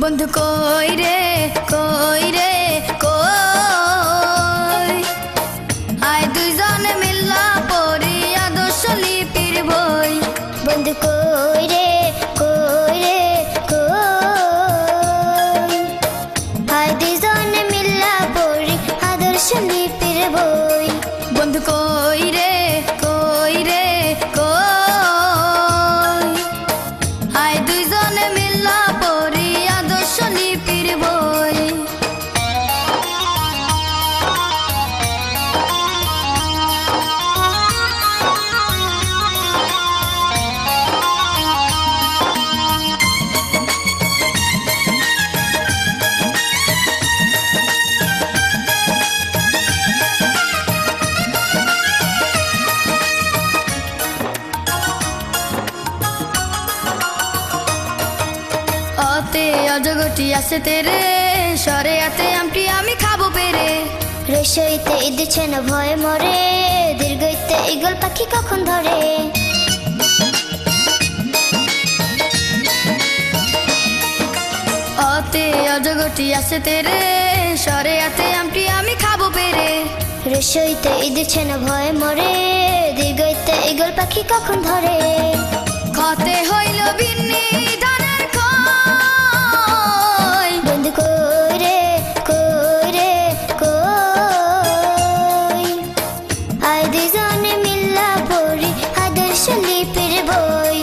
বন্ধু কই রে কই রে কই আয় দুইজনে মিল্লা পড়ি আদর্শ লিপির বই বন্ধু কই রে কই রে কই আয় দুইজনে মিল্লা পড়ি আদর্শ লিপির বই বন্ধু কই রে কই রে কই আয় দুইজনে মিল্লা পড়ি আদর্শ লিপির বই অতে অজগটি আছে তেরে সরে আতে আমটি আমি খাবো পেরে রসইতে দিচ্ছে না ভয় মরে দীর্ঘইতে ঈগল পাখি কখন ধরে অতে অজগটি আছে তেরে সরে আতে আমটি আমি খাবো পেরে রসইতে দিচ্ছে না ভয় মরে দীর্ঘইতে ঈগল পাখি কখন ধরে খতে হইল বিন্নি ধানের কই বন্ধু কই রে কই রে কই আয় দুজনে মিল্লা পড়ি আদর্শ লিপির বই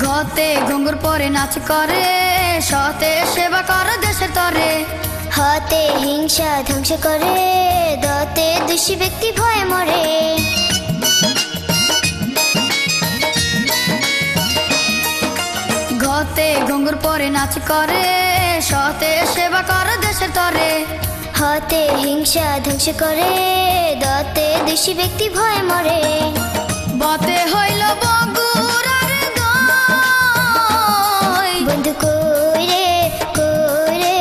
ঘতে ঘুঙ্গুর পরে নাচ করে সতে সেবা করে দেশের তরে হাতে হিংসা ধ্বংস করে দতে দোষী ব্যক্তি ভয়ে মরে ঘতে ঘুঙ্গুর পরে নাচ করে সতে সেবা করে দেশের তরে হাতে হিংসা ধ্বংস করে দতে দোষী ব্যক্তি ভয়ে মরে বতে হইল বগুড়ার দই বন্ধু কই রে কই রে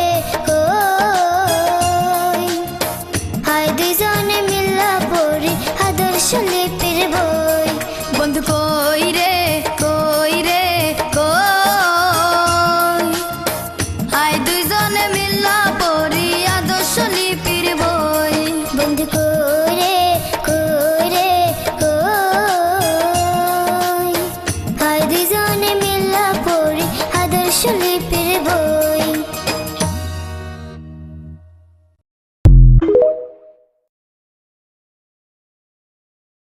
কই আয় দুজনে মিল্লা পড়ি আদর্শ লিপির বই বন্ধু কই রে কই রে কই আয় দুইজনে মিল্লা পড়ি আদর্শ লিপির বই বন্ধু কই রে কই রে কই আয় দুজনে মিল্লা পড়ি আদর্শ লিপির